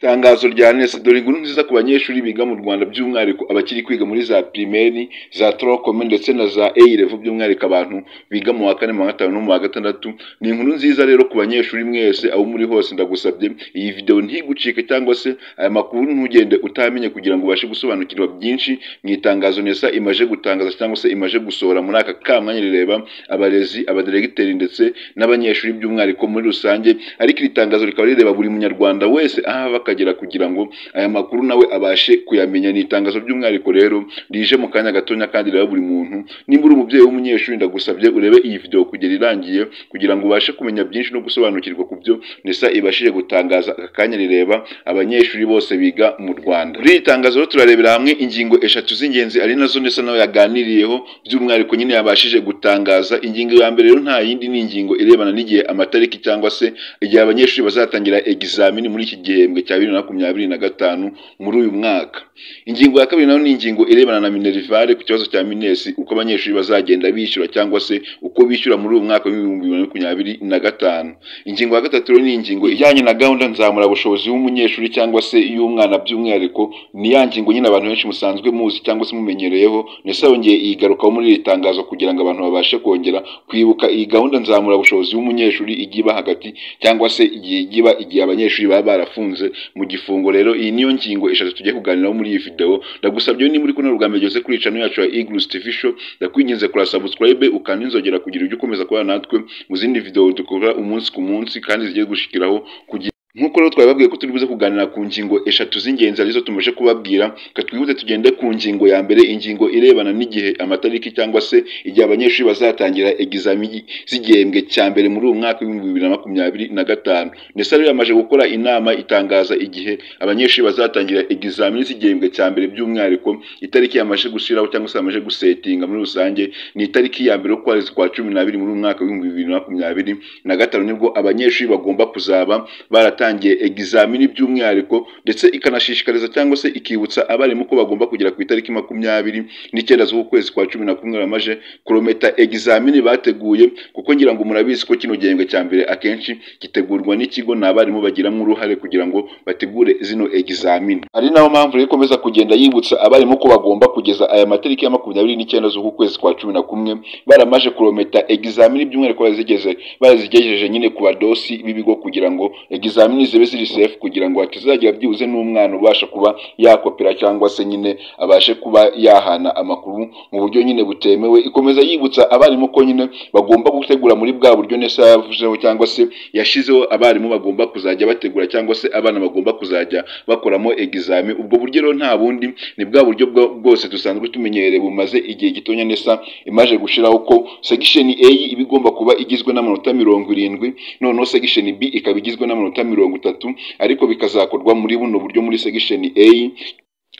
Itangazo rya NESA dore inkuru nziza ku banyeshuri biga mu Rwanda by'umwihariko abakiri kwiga muri za primaire za trocome ndetse na za A level by'umwihariko abantu biga mu wa 4 mu wa 5 no mu wa 6. Ni inkuru nziza rero ku banyeshuri mwese aho muri hose ndagusabye iyi video ntigucike cyangwa se aya makuru ntugende utamenye kugira ngo ubashe gusobanukirwa byinshi mu itangazo NESA imaje gutangaza cyangwa se imaje gusohora muri aka kamwanya rireba abarezi abadiregiteri ndetse n'abanyeshuri by'umwihariko muri rusange, ariko iri tangazo rikaba rireba buri munyarwanda wese aho bakagera kugira ngo aya makuru nawe abashe kuyamenya. Ni itangazo by'umwihariko rero rije mu kanya gatonya kandi rero buri muntu nimba uri umubyeyi w'umunyeshuri ndagusabye urebe iyi video kugera irangiye kugira ngo ubashe kumenya byinshi no gusobanukirwa ku byo NESA ibashije gutangaza aka kanya rireba abanyeshuri bose biga mu Rwanda. Muri iri tangazo rero turarebera hamwe ingingo eshatu z'ingenzi ari nazo NESA nawe yaganiriyeho by'umwihariko nyine yabashije gutangaza. Ingingo ya mbere rero nta yindi ni ingingo irebana n'igihe amatariki cyangwa se igihe abanyeshuri bazatangira examen muri iki gihembwe cya 2025 muri uyu mwaka. Ingingo ya kabiri nayo ni ingingo irebana na minerivare ku kibazo cya minesi uko abanyeshuri bazagenda bishyura cyangwa se uko bishyura muri uyu mwaka wa 2025. Ingingo ya gatatu rero ni ingingo ijyanye na gahunda nzamura bushobozi w'umunyeshuri cyangwa se y'umwana by'umwihariko ni ya ngingo nyine abantu benshi musanzwe muzi cyangwa se mumenyereyeho. NESA yongeye iyigarukaho muri iri tangazo kugira ngo abantu babashe kongera kwibuka iyi gahunda nzamura bushobozi w'umunyeshuri igiba hagati cyangwa se igihe abanyeshuri baba barafunze mu gifungo. Rero iyi niyo ngingo eshatu tugiye kuganiraho muri iyi video. Ndagusabye ni muri kuno rugamba byose kuri channel yacu ya Eagles TV Show, ndakwinginze kora subscribe ukandi nzogera kugira ujye ukomeza kubana natwe mu zindi video dukora umunsi ku munsi kandi zigiye gushikiraho nkuko rero twababwiye ko turi buze kuganira ku ngingo eshatu z'ingenzi arizo tumaje kubabwira. Katwibuze tugende ku ngingo ya mbere, ingingo irebana n'igihe amatariki cyangwa se igihe abanyeshuri bazatangira examen z'igihembwe cya mbere muri uyu mwaka wa 2025. NESA rero yamaje gukora inama itangaza igihe abanyeshuri bazatangira examen z'igihembwe cya mbere by'umwihariko itariki yamaje gushiraho cyangwa se yamaje gusetinga muri rusange ni itariki ya mbere kwezi kwa 12 muri uyu mwaka wa 2025 nibwo abanyeshuri bagomba kuzaba baratangiye examen by'umwihariko, ndetse ikanashishikariza cyangwa se ikibutsa abarimu ko bagomba kugera ku itariki 29 z'ukwezi kwa 11 bamaje kurometa examen bateguye, kuko ngira ngo murabizi ko kino gihembwe cya mbere akenshi gitegurwa n'ikigo n'abarimu bagiramo uruhare kugira ngo bategure zino examen. Ari naho mpamvu rero ikomeza kugenda yibutsa abarimu ko bagomba kugeza aya matariki ya 29 z'ukwezi kwa 11 baramaje kurometa examen by'umwihariko barazigejeje nyine ku badosi b'ibigo kugira ngo examen zibe ziri safe kugira ngo hatazagira byibuze n'umwana ubasha kuba yakopera cyangwa se nyine abashe kuba yahana amakuru mu buryo nyine butemewe. Ikomeza yibutsa abarimu ko nyine bagomba gutegura muri bwa buryo NESA yavuzeho cyangwa se yashizeho abarimu bagomba kuzajya bategura cyangwa se abana bagomba kuzajya bakoramo examen. Ubwo buryo rero nta bundi ni bwa buryo bwose dusanzwe tumenyereye bumaze igihe gitonya NESA imaje gushiraho ko section A ibigomba kuba igizwe n'amanota 70, noneho section B ikaba igizwe n'amanota 30, ariko bikazakorwa muri buno buryo muri section A,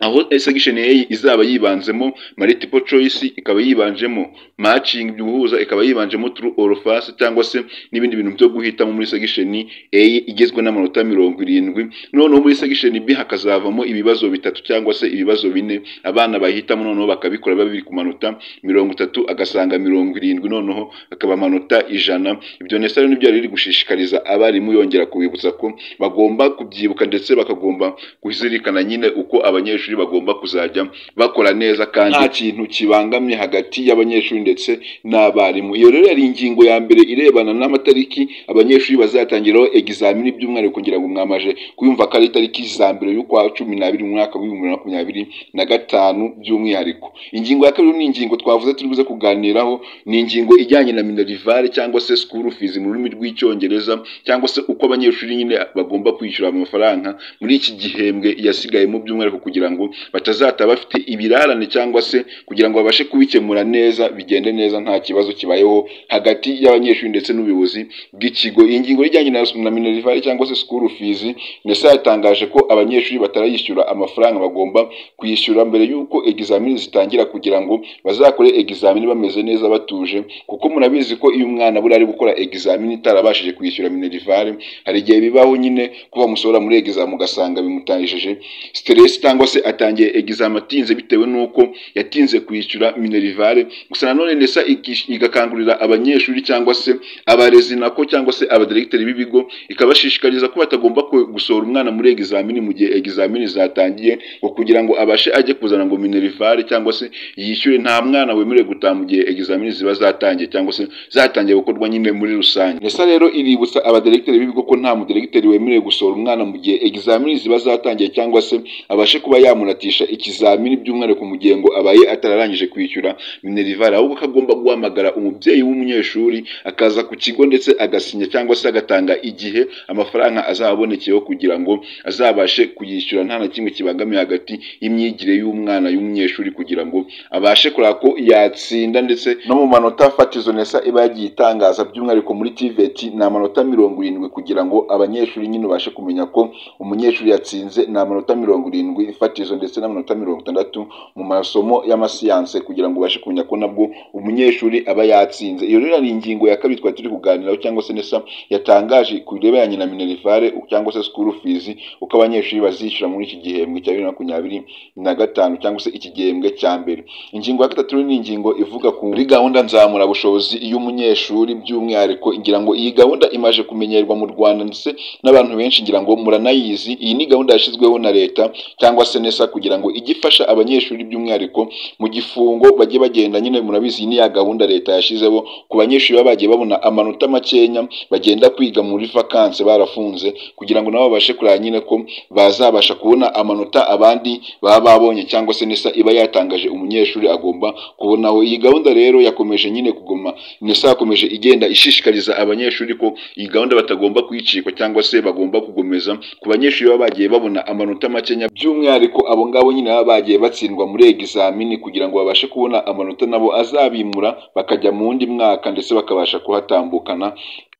aho section A izaba yibanzemo multiple choice, ikaba yibanjemo matching byuhuza, ikaba yibanjemo true or false cyangwa se n'ibindi bintu byo guhitamo muri section A igizwe n'amanota 70. Noneho muri section B hakazavamo ibibazo bitatu cyangwa se ibibazo bine abana bahitamo, noneho bakabikora babiri ku manota 30 agasanga 70, noneho akaba amanota 100. Ibyo NESA rero nibyo riri gushishikariza abarimu yongera kubibutsa ko bagomba kubyibuka ndetse bakagomba kuzirikana nyine uko abanyeshuri bagomba kuzajya bakora neza kandi nta kintu kibangamye hagati y'abanyeshuri ndetse n'abarimu. Iyo rero ari ingingo ya mbere irebana n'amatariki abanyeshuri bazatangiraho examen by'umwihariko kugira ngo mwamaje kuyumva ko ari itariki za mbere y'ukwa 12 mu mwaka wa 2025 by'umwihariko. Ingingo ya kabiri ni ingingo twavuze turi buze kuganiraho, ni ingingo ijyanye na minerivare cyangwa se school fees mu rurimi rw'icyongereza, cyangwa se uko abanyeshuri nyine bagomba kwishyura amafaranga muri iki gihembwe yasigaye mu by'umwihariko kugira ngo batazata bafite ibirarane cyangwa se kugira ngo babashe kubikemura neza bigende neza nta kibazo kibayeho hagati y'abanyeshuri ndetse n'ubuyobozi bw'ikigo. Iyi ngingo ijyanye na minerivare cyangwa se school fees, NESA yatangaje ko abanyeshuri batarayishyura amafaranga bagomba kuyishyura mbere y'uko examen zitangira kugira ngo bazakore examen bameze neza batuje, kuko murabizi ko iyo umwana buri ari gukora examen itarabashije kwishyura minerivare hari igihe bibaho nyine kuba musohora muri examen ugasanga bimutangishije stress cyangwa se atangiye examen atinze bitewe n'uko yatinze kwishyura minerivare. Gusa nanone NESA igakangurira abanyeshuri cyangwa se abarezi nako cyangwa se abadiregiteri b'ibigo ikabashishikariza ko batagomba gusohora umwana muri examen mu gihe examen zatangiye, ngo kugira ngo abashe ajye kuzana ngo minerivare cyangwa se yishyure. Nta mwana wemerewe gutaha mu gihe examen ziba zatangiye cyangwa se zatangiye gukorwa nyine muri rusange. NESA rero iributsa abadiregiteri b'ibigo ko nta mudiregiteri wemerewe gusohora umwana mu gihe examen ziba zatangiye cyangwa se abashe kuba yamuratisha ikizamini by'umwihariko mu gihe ngo abaye atararangije kwishyura minerivare, ahubwo kagomba guhamagara umubyeyi w'umunyeshuri akaza ku kigo ndetse agasinya cyangwa se agatanga igihe amafaranga azabonekeyeho kugira ngo azabashe kuyishyura nta na kimwe kibangamiye hagati y'imyigire y'umwana y'umunyeshuri, kugira ngo abashe kureba ko yatsinda. Ndetse no mu manota fatizo NESA iba yagiye itangaza by'umwihariko muri TVET ni amanota 70 kugira ngo abanyeshuri nyine bashe kumenya ko umunyeshuri yatsinze. Ni amanota 70 fatizo ndetse n'amanota 60 mu masomo y'amasiyanse kugira ngo bashe kumenya ko nabwo umunyeshuri aba yatsinze. Iyo rero ni ingingo ya kabiri twari turi kuganiraho cyangwa se NESA yatangaje ku birebanye na minerivare cyangwa se school fees uko abanyeshuri bazishyura muri iki gihembwe cya 2025 cyangwa se iki gihembwe cya mbere. Ingingo ya gatatu ni ingingo ivuga kuri gahunda nzamura bushobozi y'umunyeshuri by'umwihariko. Ngira ngo iyi gahunda imaje kumenyerwa mu Rwanda ndetse n'abantu benshi ngira ngo muranayizi. Iyi ni gahunda yashyizweho na leta cyangwa se NESA kugira ngo igifasha abanyeshuri by'umwihariko mu gifungo bajye bagenda nyine. Murabizi ni ya gahunda leta yashyizeho ku banyeshuri baba bagiye babona amanota makenya bagenda kwiga muri vacances barafunze, kugira ngo nabo babashe kureba nyine ko bazabasha kubona amanota abandi baba babonye cyangwa se NESA iba yatangaje umunyeshuri agomba kubonaho. Iyi gahunda rero yakomeje nyine kugoma, NESA yakomeje igenda ishishikariza abanyeshuri ko iyi gahunda batagomba kwicikwa cyangwa se bagomba kugomeza ku banyeshuri baba bagiye babona amanota makenya by'umwihariko abo ngabo nyine baba bagiye batsindwa muri examen, kugira ngo babashe kubona amanota nabo azabimura bakajya mu wundi mwaka ndetse bakabasha kuhatambukana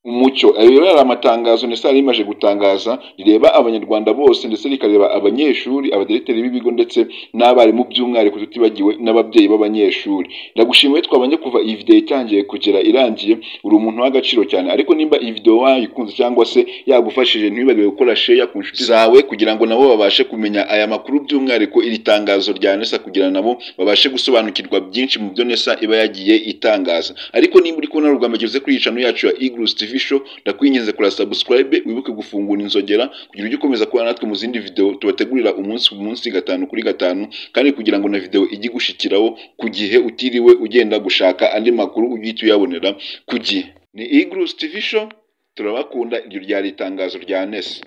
umucyo. Ayo rero ari amatangazo NESA imaje gutangaza rireba abanyarwanda bose ndetse rikareba abanyeshuri, abadiregiteri b'ibigo ndetse n'abarimu by'umwihariko tutibagiwe n'ababyeyi b'abanyeshuri. Ndagushimiye twabanye kuva iyi video itangiye kugera irangiye, uri umuntu w'agaciro cyane. Ariko nimba iyi video wayikunze cyangwa se yagufashije ntiwibagirwe gukora share ku nshuti zawe kugira ngo nabo babashe kumenya aya makuru by'umwihariko iri tangazo rya NESA, kugira nabo babashe gusobanukirwa byinshi mu byo NESA iba yagiye itangaza. Ariko nimba uri kubona rugambageze kuri channel yacu ya Eagles TV Show, ndakwinginze kora subscribe, wibuke gufungura inzogera kugira ujye ukomeza kubana natwe mu zindi video tubategurira umunsi ku munsi 5 kuri 5, kandi kugira ngo na video ijye gushikiraho ku gihe utiriwe ugenda gushaka andi makuru ugihita uyabonera ku gihe. Ni Eagles TV Show, turabakunda. Iryo ryari itangazo rya NESA.